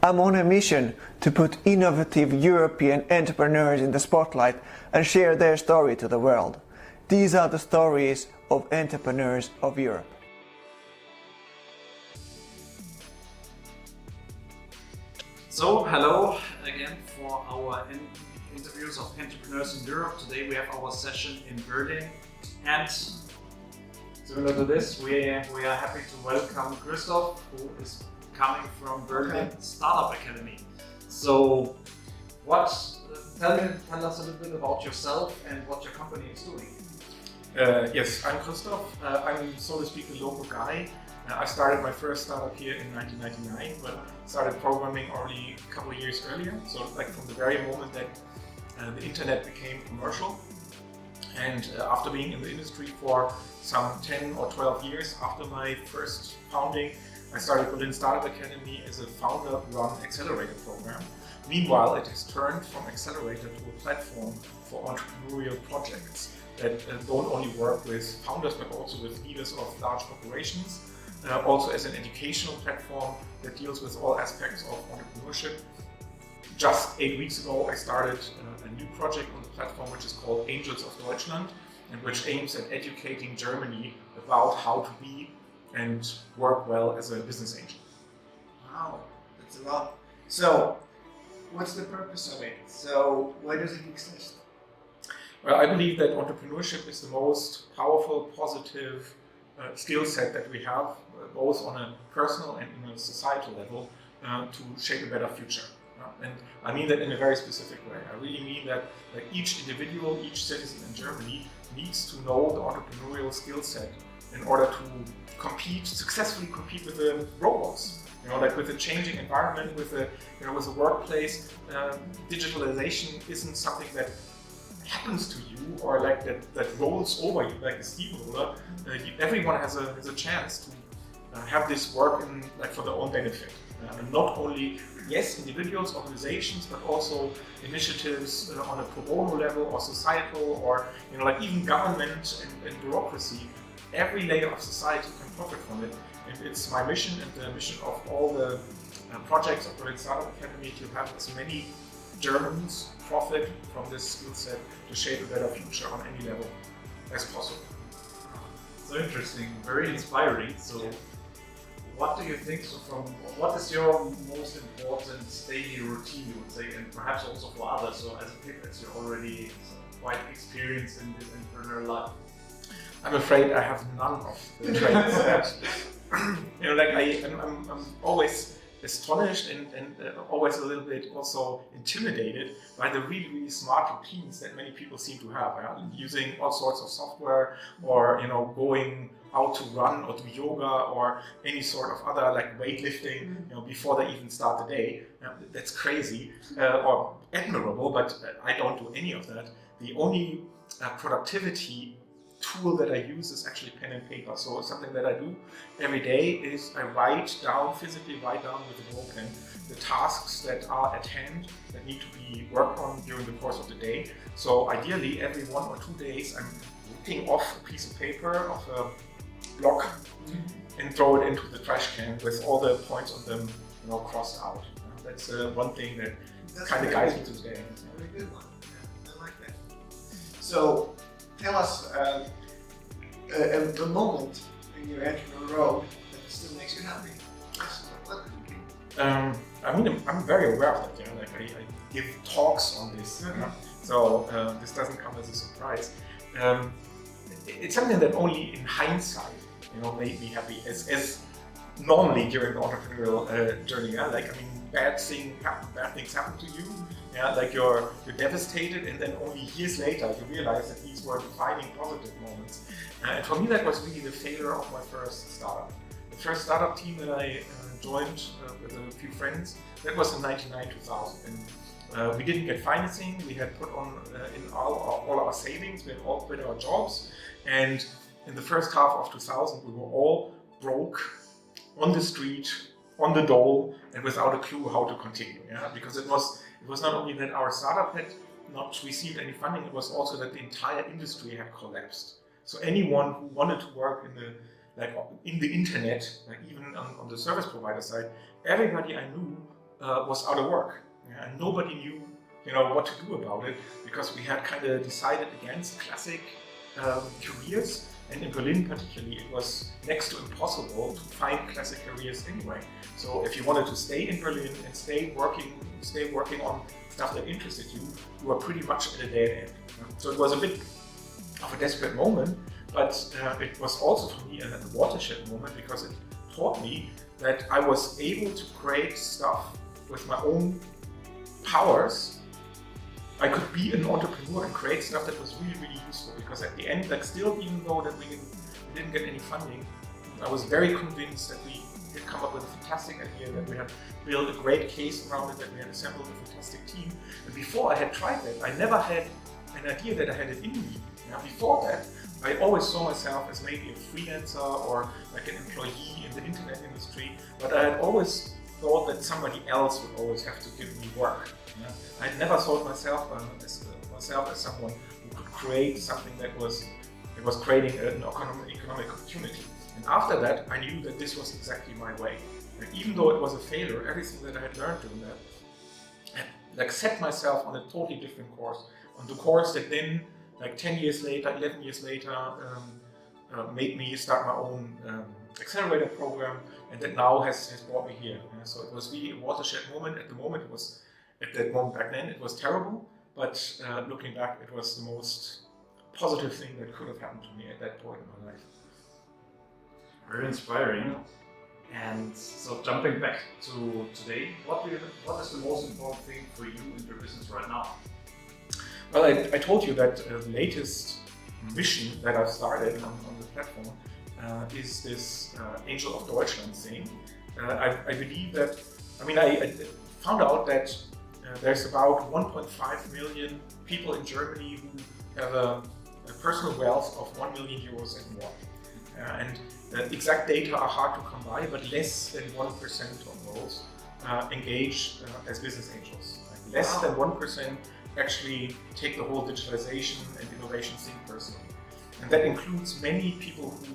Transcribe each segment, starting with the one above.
I'm on a mission to put innovative European entrepreneurs in the spotlight and share their story to the world. These are the stories of entrepreneurs of Europe. So, hello again for our interviews of entrepreneurs in Europe. Today we have our session in Berlin, and similar to this, we are happy to welcome Christoph, who is coming from Berlin Startup Academy. So, tell us a little bit about yourself and what your company is doing. Yes, I'm Christoph. I'm, so to speak, a local guy. I started my first startup here in 1999, but started programming only a couple of years earlier. So, like from the very moment that the internet became commercial. And after being in the industry for some 10 or 12 years after my first founding, I started Berlin Startup Academy as a founder-run accelerator program. Meanwhile, it has turned from accelerator to a platform for entrepreneurial projects that don't only work with founders, but also with leaders of large corporations. Also as an educational platform that deals with all aspects of entrepreneurship. Just 8 weeks ago, I started a new project on the platform which is called Angels of Deutschland, and which aims at educating Germany about how to be and work well as a business angel. Wow, that's a lot. So, what's the purpose of it? So, why does it exist? Well, I believe that entrepreneurship is the most powerful, positive skill set that we have, both on a personal and in a societal level, to shape a better future. And I mean that in a very specific way. I really mean that each individual, each citizen in Germany needs to know the entrepreneurial skill set in order to successfully compete with the robots. With the changing environment, with the workplace, digitalization isn't something that happens to you or that rolls over you like a steamroller. Everyone has a chance to have this work for their own benefit. And not only, individuals, organizations, but also initiatives on a pro bono level or societal or even government and bureaucracy. Every layer of society can profit from it. And it's my mission and the mission of all the projects of Berlin Startup Academy to have as many Germans profit from this skill set to shape a better future on any level as possible. So interesting, very inspiring. So, what do you think? What is your most important daily routine, you would say, and perhaps also for others? So, as a tip, as you're already quite experienced in this entrepreneurial life. I'm afraid I have none of the traits. I'm always astonished and always a little bit also intimidated by the really, really smart routines that many people seem to have. Using all sorts of software, or going out to run or do yoga or any sort of other weightlifting before they even start the day. That's crazy or admirable, but I don't do any of that. The only productivity tool that I use is actually pen and paper. So something that I do every day is I physically write down with a ball pen the tasks that are at hand that need to be worked on during the course of the day. So ideally every 1 or 2 days I'm ripping off a piece of paper, of a block, and throw it into the trash can with all the points on them crossed out. That's one thing that kind of guides me to the day. That's a very good one. Yeah, I like that. So, tell us the moment when you enter the road that still makes you happy. What could it be? I'm very aware of that. I give talks on this, so this doesn't come as a surprise. It's something that only in hindsight, made me happy. As normally during the entrepreneurial journey, bad things happen to you. You're devastated, and then only years later you realize that these were defining positive moments. And for me, that was really the failure of my first startup. The first startup team that I joined with a few friends, that was in 1999-2000. And we didn't get financing. We had put on in all our savings. We had all quit our jobs. And in the first half of 2000, we were all broke, on the street, on the dole, and without a clue how to continue. Because it was not only that our startup had not received any funding, it was also that the entire industry had collapsed. So anyone who wanted to work in the internet, even on the service provider side, everybody I knew was out of work, and nobody knew, what to do about it, because we had kind of decided against classic careers, and in Berlin particularly, it was next to impossible to find classic careers anyway. So if you wanted to stay in Berlin and stay working on stuff that interested you, you were pretty much at a dead end. So it was a bit of a desperate moment, but it was also for me a watershed moment, because it taught me that I was able to create stuff with my own powers. I could be an entrepreneur and create stuff that was really, really useful, because at the end, still, even though that we didn't get any funding, I was very convinced that we had come up with a fantastic idea, that we had built a great case around it, that we had assembled a fantastic team. And before I had tried that, I never had an idea that I had it in me. Before that, I always saw myself as maybe a freelancer or like an employee in the internet industry, but I had always thought that somebody else would always have to give me work. I never thought myself as someone who could create something that was creating an economic opportunity. And after that, I knew that this was exactly my way. And even though it was a failure, everything that I had learned doing that, I had set myself on a totally different course, on the course that then, 10 years later, 11 years later, made me start my own accelerator program, and that now has brought me here. So it was really a watershed moment. At that moment back then, it was terrible, but looking back, it was the most positive thing that could have happened to me at that point in my life. Very inspiring. And so jumping back to today, what is the most important thing for you in your business right now? Well, I told you that the latest mission that I've started on the platform is this Angel of Deutschland thing. I believe that, I found out that there's about 1.5 million people in Germany who have a personal wealth of 1 million euros and more. And exact data are hard to come by, but less than 1% of those engage as business angels. Less than 1% actually take the whole digitalization and innovation thing personally. And that includes many people who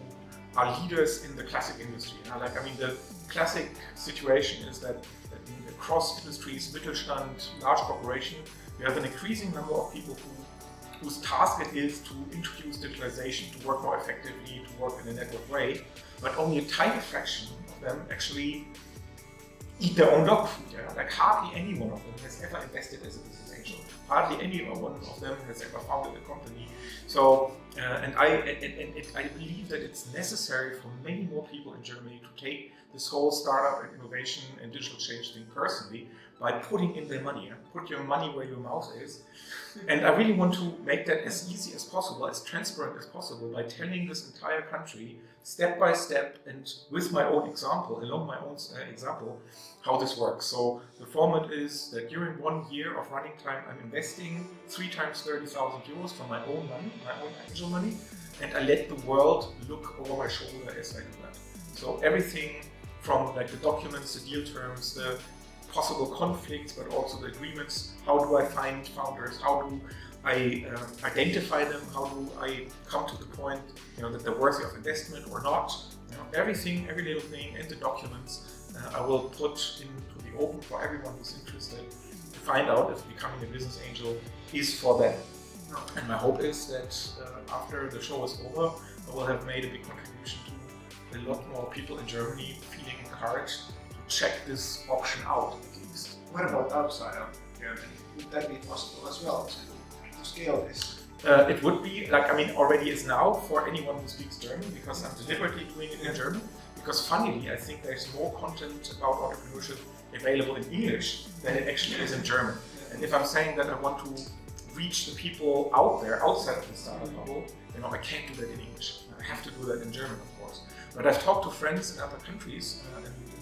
are leaders in the classic industry. The classic situation is that across industries, Mittelstand, large corporation, we have an increasing number of people whose task it is to introduce digitalization, to work more effectively, to work in a network way, but only a tiny fraction of them actually eat their own dog food. Hardly any one of them has ever invested as a business angel. Hardly any one of them has ever founded a company. So, I believe that it's necessary for many more people in Germany to take this whole startup and innovation and digital change thing personally by putting in their money. Put your money where your mouth is. And I really want to make that as easy as possible, as transparent as possible, by telling this entire country step by step and with my own example, along my own example, how this works. So the format is that during 1 year of running time, I'm investing 3 times 30,000 euros from my own money, my own angel money, and I let the world look over my shoulder as I do that. So everything from the documents, the deal terms, the possible conflicts, but also the agreements. How do I find founders? How do I identify them? How do I come to the point, that they're worthy of investment or not? Everything, every little thing, and the documents I will put into the open for everyone who's interested to find out if becoming a business angel is for them. And my hope is that after the show is over, I will have made a big contribution to a lot more people in Germany feeling encouraged to check this option out at least. What about outside of Germany? Would that be possible as well to scale this? It would be, already is now for anyone who speaks German, because I'm deliberately doing it in German. Because funnily, I think there's more content about entrepreneurship available in English than it actually is in German. And if I'm saying that I want to reach the people out there, outside of the startup bubble, I can't do that in English. I have to do that in German, of course. But I've talked to friends in other countries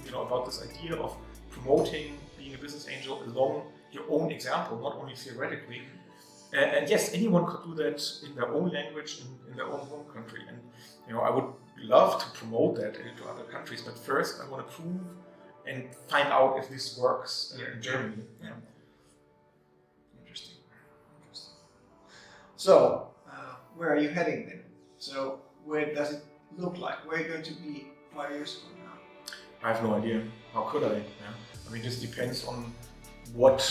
about this idea of promoting being a business angel along your own example, not only theoretically. And yes, anyone could do that in their own language, in their own home country. And I would love to promote that into other countries, but first I want to prove and find out if this works in Germany. Yeah. Interesting. So, where are you heading then? So, where does it look like? Where are you going to be 5 years from now? I have no idea. How could I? Yeah. mean, this depends on what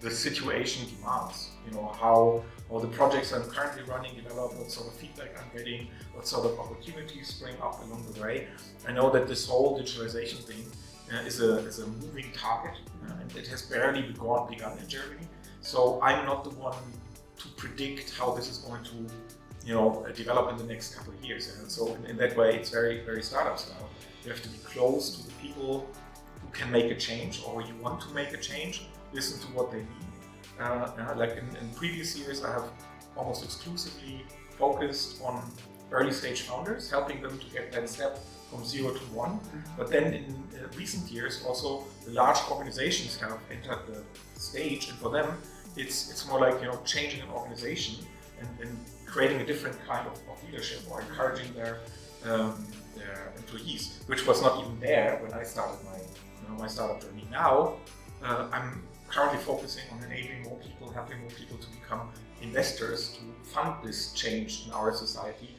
the situation demands. You know, how the projects I'm currently running develop, what sort of feedback I'm getting, what sort of opportunities spring up along the way. I know that this whole digitalization thing is a moving target, and it has barely begun in Germany. So I'm not the one to predict how this is going to, you know, develop in the next couple of years. And so in that way, it's very, very startup style. You have to be close to the people who can make a change, or you want to make a change, listen to what they need. Like in previous years, I have almost exclusively focused on early stage founders, helping them to get that step from 0 to 1. But then in recent years, also the large organizations have entered the stage, and for them, it's more like, you know, changing an organization and creating a different kind of leadership, or encouraging their employees, which was not even there when I started my startup journey. Now, I'm currently focusing on enabling more people, helping more people to become investors to fund this change in our society.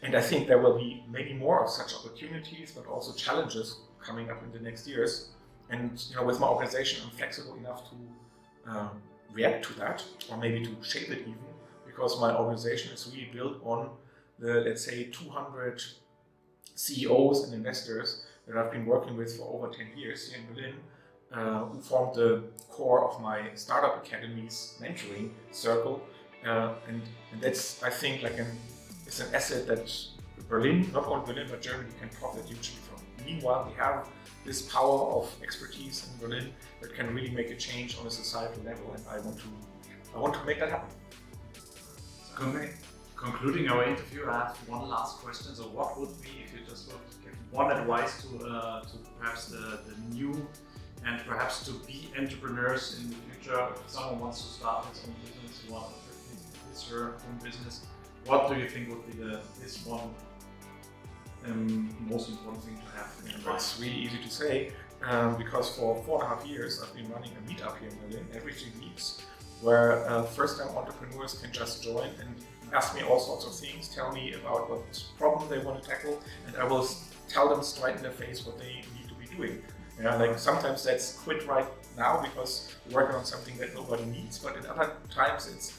And I think there will be maybe more of such opportunities, but also challenges coming up in the next years. And, you know, with my organization, I'm flexible enough to react to that, or maybe to shape it even, because my organization is really built on the, let's say, 200 CEOs and investors that I've been working with for over 10 years here in Berlin, who formed the core of my Startup Academy's mentoring circle. And that's, I think, like it's an asset that Berlin, not only Berlin, but Germany can profit hugely from. Meanwhile, we have this power of expertise in Berlin that can really make a change on a societal level, and I want to make that happen. Concluding our interview, I have one last question. So what would be, if you just would give one advice to perhaps the new and perhaps to be entrepreneurs in the future, if someone wants to start his own business, his or her own business, what do you think would be this one most important thing to have? It's really easy to say, because for 4.5 years I've been running a meetup here in Berlin every 3 weeks, where first-time entrepreneurs can just join and ask me all sorts of things, tell me about what problem they want to tackle, and I will tell them straight in their face what they need to be doing. Yeah, like sometimes that's quit right now because we're working on something that nobody needs, but in other times it's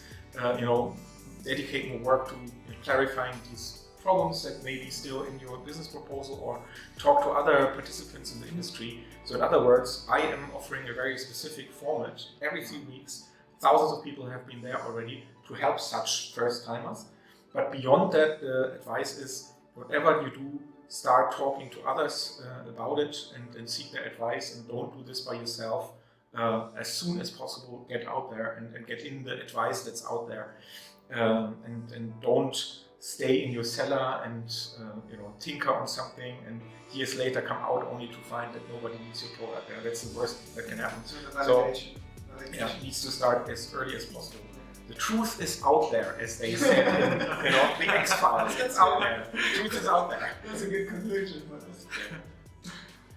dedicate more work to clarifying these problems that may be still in your business proposal, or talk to other participants in the industry. So in other words, I am offering a very specific format every 3 weeks. Thousands of people have been there already to help such first-timers. But beyond that, the advice is whatever you do, start talking to others about it and seek their advice, and don't do this by yourself. As soon as possible, get out there and get in the advice that's out there. And don't stay in your cellar and tinker on something, and years later come out only to find that nobody needs your product. That's the worst that can happen. So it needs to start as early as possible. The truth is out there, as they said in the X-Files. It's out there. The truth is out there. That's a good conclusion for this.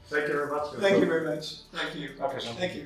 Thank you very much. Thank you very much. Thank you. My pleasure. Thank you.